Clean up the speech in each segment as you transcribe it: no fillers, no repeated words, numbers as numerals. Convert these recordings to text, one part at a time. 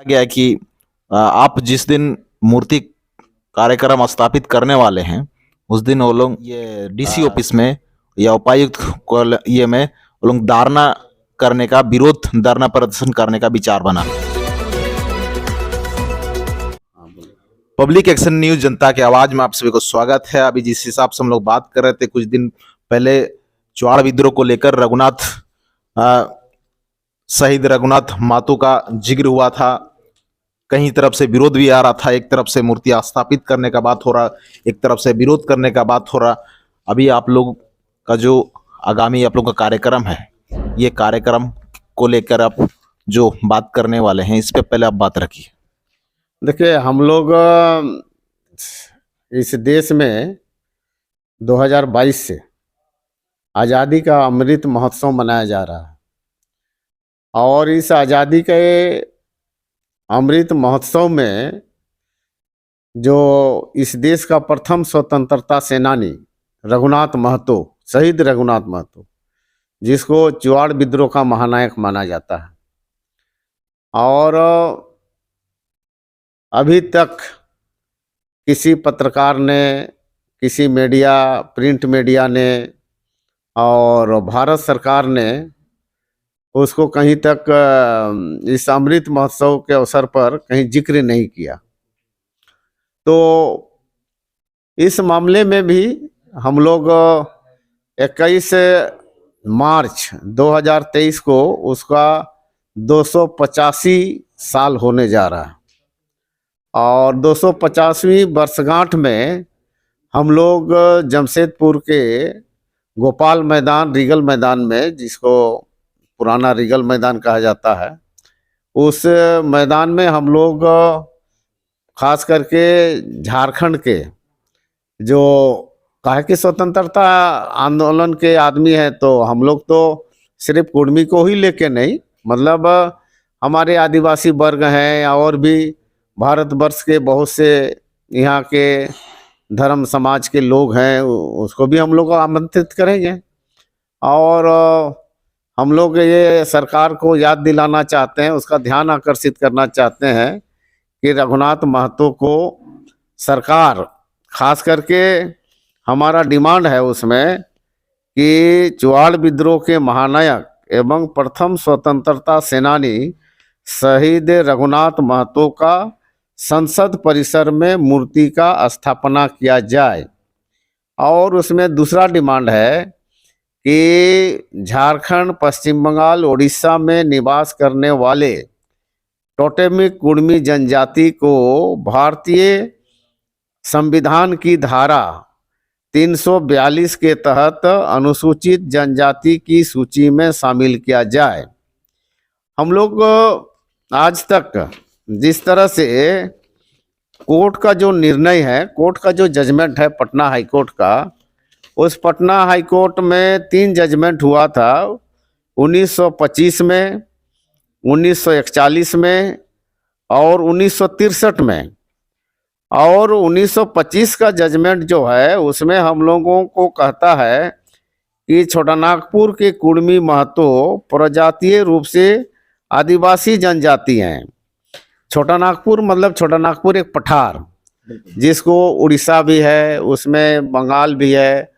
गया है कि आप जिस दिन मूर्ति कार्यक्रम स्थापित करने वाले हैं उस दिन वो लोग ये डीसी ऑफिस में या उपायुक्त ये में वो लोग धरना करने का विरोध धरना प्रदर्शन करने का विचार बना। पब्लिक एक्शन न्यूज जनता की आवाज में आप सभी को स्वागत है। अभी जिस हिसाब से हम लोग बात कर रहे थे कुछ दिन पहले चुआड़ विद्रोह को लेकर रघुनाथ शहीद रघुनाथ महतो का जिक्र हुआ था। कहीं तरफ से विरोध भी आ रहा था, एक तरफ से मूर्तियां स्थापित करने का बात हो रहा, एक तरफ से विरोध करने का बात हो रहा। अभी आप लोग का जो आगामी आप लोग का कार्यक्रम है, ये कार्यक्रम को लेकर आप जो बात करने वाले हैं इस पे पहले आप बात रखिए। देखिए, हम लोग इस देश में 2022 से आज़ादी का अमृत महोत्सव मनाया जा रहा है और इस आज़ादी के अमृत महोत्सव में जो इस देश का प्रथम स्वतंत्रता सेनानी रघुनाथ महतो, शहीद रघुनाथ महतो, जिसको चुआड़ विद्रोह का महानायक माना जाता है, और अभी तक किसी पत्रकार ने, किसी मीडिया, प्रिंट मीडिया ने और भारत सरकार ने उसको कहीं तक इस अमृत महोत्सव के अवसर पर कहीं जिक्र नहीं किया। तो इस मामले में भी हम लोग 21 मार्च 2023 को उसका 285 साल होने जा रहा है और 250वीं वर्षगांठ में हम लोग जमशेदपुर के गोपाल मैदान, रीगल मैदान में, जिसको पुराना रीगल मैदान कहा जाता है, उस मैदान में हम लोग खास करके झारखंड के जो काहे कि स्वतंत्रता आंदोलन के आदमी हैं, तो हम लोग तो सिर्फ कुर्मी को ही लेके नहीं, मतलब हमारे आदिवासी वर्ग हैं और भी भारतवर्ष के बहुत से यहाँ के धर्म समाज के लोग हैं, उसको भी हम लोग आमंत्रित करेंगे। और हम लोग ये सरकार को याद दिलाना चाहते हैं, उसका ध्यान आकर्षित करना चाहते हैं कि रघुनाथ महतो को सरकार, खास करके हमारा डिमांड है उसमें कि चुआड़ विद्रोह के महानायक एवं प्रथम स्वतंत्रता सेनानी शहीद रघुनाथ महतो का संसद परिसर में मूर्ति का स्थापना किया जाए। और उसमें दूसरा डिमांड है कि झारखंड, पश्चिम बंगाल, उड़ीसा में निवास करने वाले टोटेमिक कुर्मी जनजाति को भारतीय संविधान की धारा 342 के तहत अनुसूचित जनजाति की सूची में शामिल किया जाए। हम लोग आज तक जिस तरह से कोर्ट का जो निर्णय है, कोर्ट का जो जजमेंट है पटना हाई कोर्ट का, उस पटना हाई कोर्ट में 3 जजमेंट हुआ था, 1925 में, 1941 में और 1963 में। और 1925 का जजमेंट जो है उसमें हम लोगों को कहता है कि छोटानागपुर के कुर्मी महतो प्रजातीय रूप से आदिवासी जनजाति हैं। छोटानागपुर मतलब छोटानागपुर एक पठार, जिसको उड़ीसा भी है, उसमें बंगाल भी है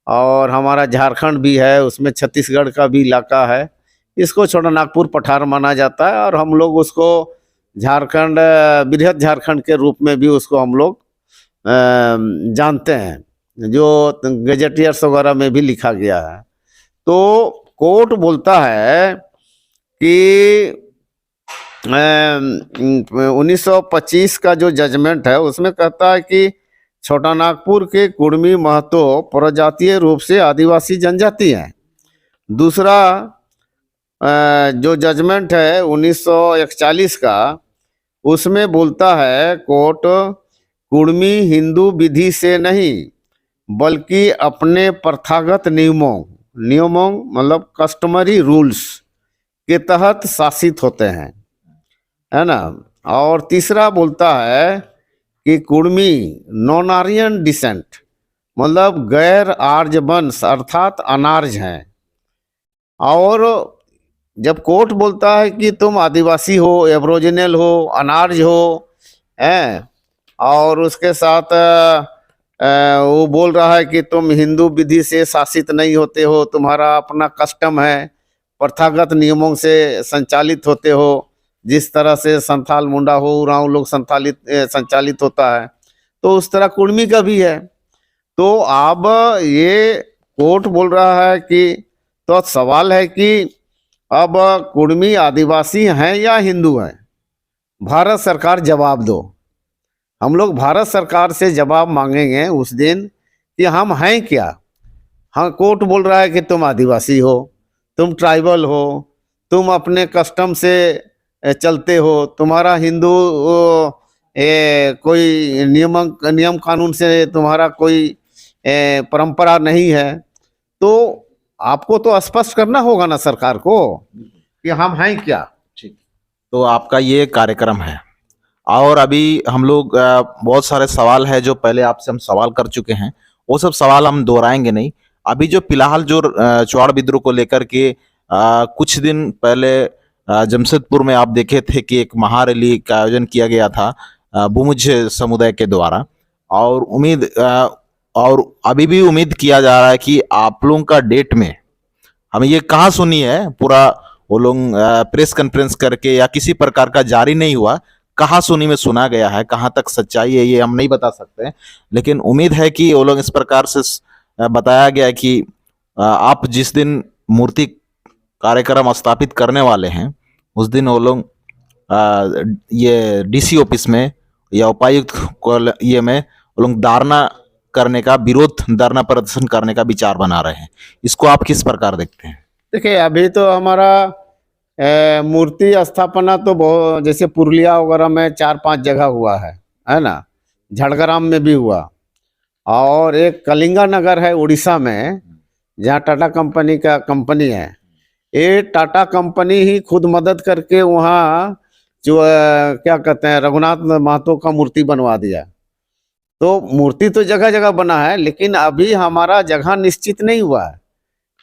और हमारा झारखंड भी है, उसमें छत्तीसगढ़ का भी इलाका है। इसको छोटानागपुर पठार माना जाता है और हम लोग उसको झारखंड, बृहद झारखंड के रूप में भी उसको हम लोग जानते हैं, जो गजेटियर्स वगैरह में भी लिखा गया है। तो कोर्ट बोलता है कि 1925 का जो जजमेंट है उसमें कहता है कि छोटानागपुर के कुर्मी महतो प्रजातीय रूप से आदिवासी जनजाति हैं। दूसरा जो जजमेंट है 1941 का, उसमें बोलता है कोर्ट, कुर्मी हिंदू विधि से नहीं बल्कि अपने प्रथागत नियमों मतलब कस्टमरी रूल्स के तहत शासित होते हैं, है ना। और तीसरा बोलता है कि कुर्मी नॉन आर्यन डिसेंट, मतलब गैर आर्य वंश अर्थात अनार्य हैं। और जब कोर्ट बोलता है कि तुम आदिवासी हो, एब्रोजिनल हो, अनार्य हो, हैं, और उसके साथ वो बोल रहा है कि तुम हिंदू विधि से शासित नहीं होते हो, तुम्हारा अपना कस्टम है, प्रथागत नियमों से संचालित होते हो, जिस तरह से संथाल, मुंडा हो, उरांव लोग संचालित होता है, तो उस तरह कुर्मी का भी है। तो अब ये कोर्ट बोल रहा है कि, तो सवाल है कि अब कुर्मी आदिवासी हैं या हिंदू हैं? भारत सरकार जवाब दो। हम लोग भारत सरकार से जवाब मांगेंगे उस दिन कि हम हैं क्या। हाँ, कोर्ट बोल रहा है कि तुम आदिवासी हो, तुम ट्राइबल हो, तुम अपने कस्टम से चलते हो, तुम्हारा हिंदू कोई नियम कानून से तुम्हारा कोई परंपरा नहीं है। तो आपको तो स्पष्ट करना होगा ना सरकार को कि हम हैं क्या। ठीक, तो आपका ये कार्यक्रम है, और अभी हम लोग बहुत सारे सवाल है जो पहले आपसे हम सवाल कर चुके हैं, वो सब सवाल हम दोहराएंगे नहीं। अभी जो फिलहाल जो चौड़ विद्रोह को लेकर के कुछ दिन पहले जमशेदपुर में आप देखे थे कि एक महारैली का आयोजन किया गया था भूमुज समुदाय के द्वारा, और अभी भी उम्मीद किया जा रहा है कि आप लोगों का डेट में, हमें ये कहाँ सुनी है पूरा, वो लोग प्रेस कॉन्फ्रेंस करके या किसी प्रकार का जारी नहीं हुआ, कहाँ सुनी में सुना गया है, कहाँ तक सच्चाई है ये हम नहीं बता सकते, लेकिन उम्मीद है कि वो लोग इस प्रकार से बताया गया है कि आप जिस दिन मूर्ति कार्यक्रम स्थापित करने वाले हैं उस दिन वो लोग ये डीसी ऑफिस में या उपायुक्त ये में वो लोग विरोध धरना प्रदर्शन करने का विचार बना रहे हैं। इसको आप किस प्रकार देखते हैं? देखिए, अभी तो हमारा मूर्ति स्थापना तो बहुत, जैसे पुरुलिया वगैरह में 4-5 जगह हुआ है ना, झड़ग्राम में भी हुआ, और एक कलिंगा नगर है उड़ीसा में, जहाँ टाटा कंपनी है। ये टाटा कंपनी ही खुद मदद करके वहाँ जो क्या कहते हैं, रघुनाथ महतो का मूर्ति बनवा दिया। तो मूर्ति तो जगह जगह बना है, लेकिन अभी हमारा जगह निश्चित नहीं हुआ है।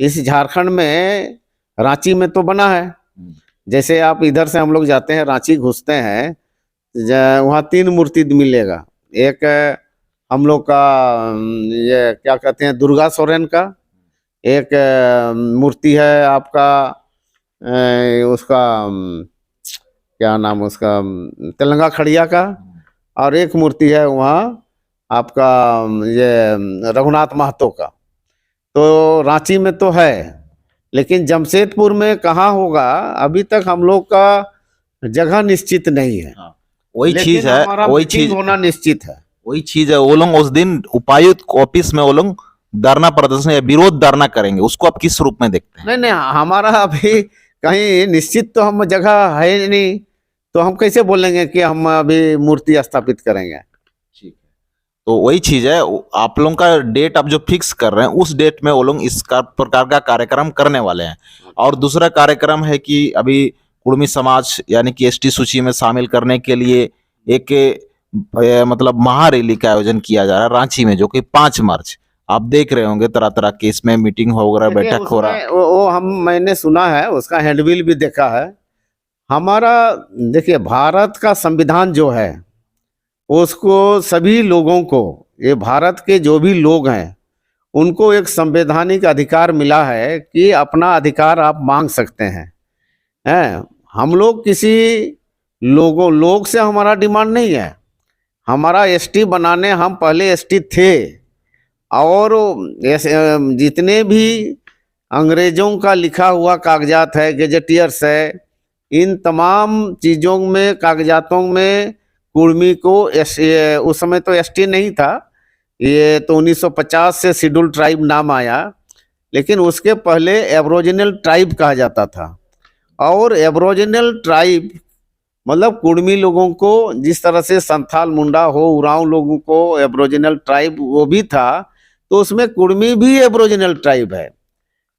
इस झारखंड में रांची में तो बना है, जैसे आप इधर से हम लोग जाते हैं रांची घुसते हैं, वहाँ 3 मूर्ति मिलेगा। एक हम लोग का ये क्या कहते हैं, दुर्गा सोरेन का, एक मूर्ति है आपका उसका क्या नाम उसका, तेलंगा खड़िया का, और एक मूर्ति है वहाँ आपका ये रघुनाथ महतो का। तो रांची में तो है, लेकिन जमशेदपुर में कहाँ होगा अभी तक हम लोग का जगह निश्चित नहीं है। वही चीज है, वही चीज होना निश्चित है, वही चीज है। वो लोग उस दिन उपायुक्त ऑफिस में वो लोग धरना प्रदर्शन या विरोध धरना करेंगे, उसको आप किस रूप में देखते हैं? नहीं नहीं, हमारा अभी कहीं निश्चित तो हम जगह है नहीं, तो हम कैसे बोलेंगे कि हम अभी मूर्ति स्थापित करेंगे। ठीक है, तो वही चीज है, आप लोगों का डेट आप जो फिक्स कर रहे हैं उस डेट में वो लोग इस प्रकार का कार्यक्रम करने वाले हैं। और दूसरा कार्यक्रम है कि अभी कुर्मी समाज यानी कि एसटी सूची में शामिल करने के लिए एक मतलब महारैली का आयोजन किया जा रहा है रांची में, जो कि 5 मार्च, आप देख रहे होंगे तरह तरह के इसमें मीटिंग हो रहा है, बैठक हो रहा है। वो मैंने सुना है, उसका हैंडबिल भी देखा है। हमारा देखिए, भारत का संविधान जो है उसको सभी लोगों को, ये भारत के जो भी लोग हैं उनको एक संवैधानिक अधिकार मिला है कि अपना अधिकार आप मांग सकते हैं। हम लोग किसी लोग से हमारा डिमांड नहीं है। हमारा एसटी बनाने, हम पहले एसटी थे, और जितने भी अंग्रेजों का लिखा हुआ कागजात है, गेजेटियर्स है, इन तमाम चीज़ों में, कागजातों में कुर्मी को उस समय तो एसटी नहीं था, ये तो 1950 से शेड्यूल ट्राइब नाम आया, लेकिन उसके पहले एब्रोजिनल ट्राइब कहा जाता था। और एब्रोजिनल ट्राइब मतलब कुर्मी लोगों को, जिस तरह से संथाल, मुंडा हो, उरांव लोगों को एब्रोजिनल ट्राइब वो भी था, तो उसमें कुर्मी भी एब्रोजिनल ट्राइब है।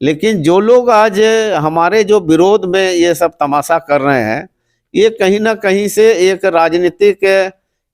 लेकिन जो लोग आज हमारे जो विरोध में ये सब तमाशा कर रहे हैं, ये कहीं ना कहीं से एक राजनीतिक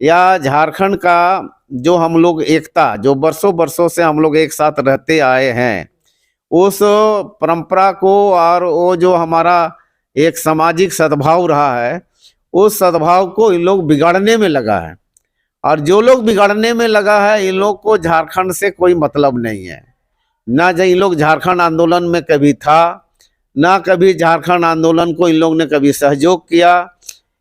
या झारखंड का जो हम लोग एकता, जो बरसों से हम लोग एक साथ रहते आए हैं, उस परंपरा को और वो जो हमारा एक सामाजिक सद्भाव रहा है, उस सद्भाव को इन लोग बिगाड़ने में लगा है। और जो लोग बिगाड़ने में लगा है, इन लोग को झारखंड से कोई मतलब नहीं है। ना जो इन लोग झारखंड आंदोलन में कभी था, ना कभी झारखंड आंदोलन को इन लोग ने कभी सहयोग किया,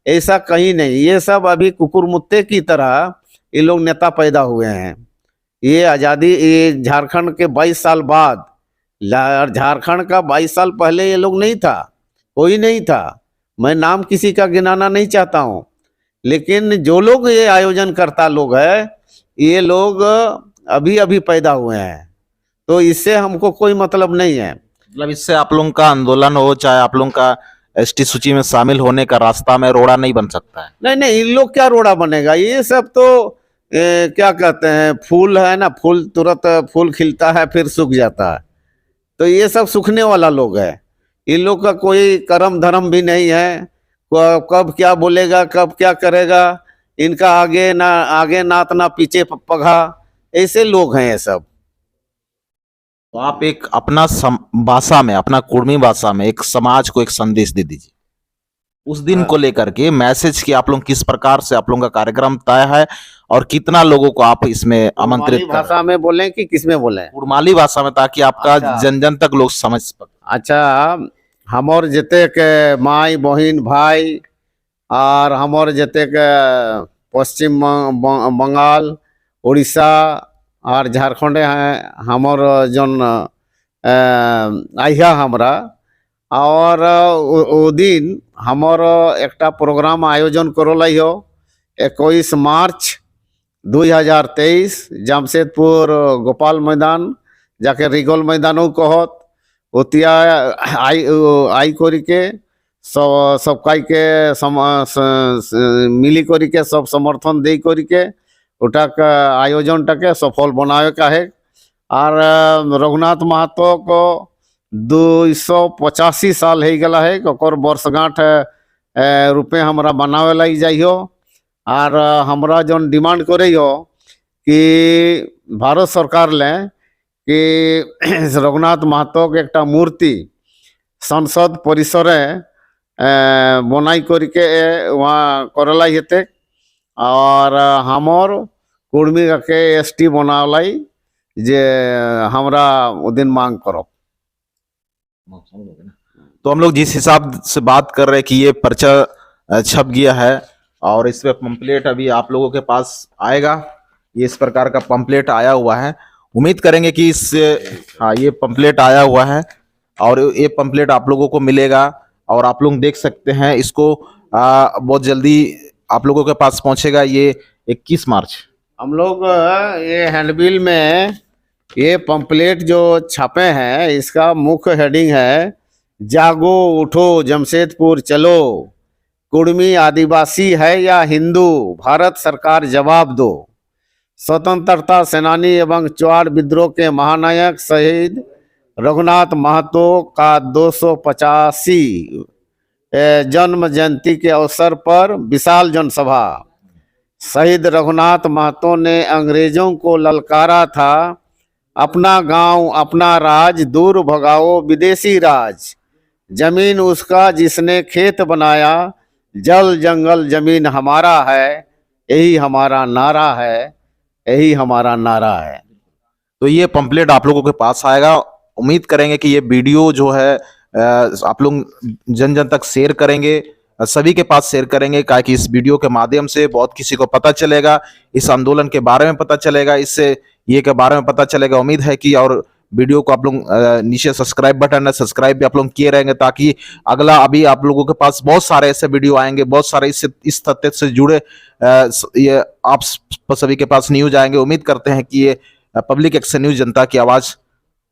ऐसा कहीं नहीं। ये सब अभी कुकुर मुत्ते की तरह ये लोग नेता पैदा हुए हैं। ये आज़ादी, ये झारखंड के 22 साल बाद, झारखंड का 22 साल पहले ये लोग नहीं था, कोई नहीं था। मैं नाम किसी का गिनाना नहीं चाहता हूँ, लेकिन जो लोग ये आयोजन करता लोग है, ये लोग अभी अभी पैदा हुए हैं, तो इससे हमको कोई मतलब नहीं है। मतलब इससे आप लोगों का आंदोलन हो, चाहे आप लोगों का एसटी सूची में शामिल होने का रास्ता में रोड़ा नहीं बन सकता है। नहीं नहीं, इन लोग क्या रोड़ा बनेगा। ये सब तो क्या कहते हैं, फूल है ना, फूल तुरंत फूल खिलता है फिर सूख जाता है, तो ये सब सूखने वाला लोग है। इन लोग का कोई कर्म धर्म भी नहीं है, कब क्या बोलेगा, कब क्या करेगा, इनका आगे नात ना पीछे पगहा, ऐसे लोग हैं ये सब। तो आप एक अपना भाषा में, अपना कुर्मी भाषा में एक समाज को एक संदेश दे दीजिए उस दिन को लेकर के, मैसेज कि आप लोग किस प्रकार से आप लोगों का कार्यक्रम तय है और कितना लोगों को आप इसमें आमंत्रित कर। भाषा में बोलें कि किस में बोलें? कुर्माली भाषा में, ताकि आपका जन जन तक लोग समझ सकें। अच्छा, हमर जते के माई बहिन भाई और हमर जते के पश्चिम बंगाल, उड़ीसा और झारखंड हैं, हमर जन आइया हमरा, और ओ दिन हमर एकटा प्रोग्राम आयोजन करल हो 21 मार्च 2023 जमशेदपुर गोपाल मैदान, जाके रिगल मैदानों कहत, ओतिया आई करी के सब काई के मिली करी के सब समर्थन दे करी के ओटा आयोजन टाके सफल बनावे का है। और रघुनाथ महतो को 285 साल हो गला है, ओकर वर्षगांठ रूपे हमरा बनावे लग जाइयो। और हमरा जौन डिमांड करे हो कि भारत सरकार ले कि रघुनाथ महतो के एक मूर्ति संसद परिसर बनाई करके वहाँ करला हेते, और हमर कुर्मी के एसटी बनावलाई जे हमरा वो दिन मांग करो। तो हम लोग जिस हिसाब से बात कर रहे हैं कि ये पर्चा छप गया है और इस पे पंपलेट अभी आप लोगों के पास आएगा, ये इस प्रकार का पंपलेट आया हुआ है। उम्मीद करेंगे कि इस ये पंपलेट आया हुआ है और ये पंपलेट आप लोगों को मिलेगा और आप लोग देख सकते हैं इसको बहुत जल्दी आप लोगों के पास पहुंचेगा। ये 21 मार्च हम लोग ये हैंडबिल में ये पंपलेट जो छापे हैं, इसका मुख्य हेडिंग है जागो उठो जमशेदपुर चलो, कुर्मी आदिवासी है या हिंदू, भारत सरकार जवाब दो। स्वतंत्रता सेनानी एवं चौहान विद्रोह के महानायक शहीद रघुनाथ महतो का 285 जन्म जयंती के अवसर पर विशाल जनसभा। शहीद रघुनाथ महतो ने अंग्रेजों को ललकारा था, अपना गांव अपना राज, दूर भगाओ विदेशी राज। जमीन उसका जिसने खेत बनाया, जल जंगल जमीन हमारा है, यही हमारा नारा है, यही हमारा नारा है। तो ये पंपलेट आप लोगों के पास आएगा। उम्मीद करेंगे कि ये वीडियो जो है आप लोग जन जन तक शेयर करेंगे, सभी के पास शेयर करेंगे, ताकि इस वीडियो के माध्यम से बहुत किसी को पता चलेगा, इस आंदोलन के बारे में पता चलेगा, इससे ये के बारे में पता चलेगा। उम्मीद है कि और वीडियो को आप लोग नीचे सब्सक्राइब बटन है, सब्सक्राइब भी आप लोग किए रहेंगे, ताकि अगला अभी आप लोगों के पास बहुत सारे ऐसे वीडियो आएंगे, बहुत सारे इस तथ्य से जुड़े ये आप सभी के पास न्यूज आएंगे। उम्मीद करते हैं कि ये पब्लिक एक्शन न्यूज जनता की आवाज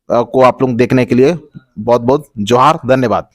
को आप लोग देखने के लिए बहुत बहुत जोहार, धन्यवाद।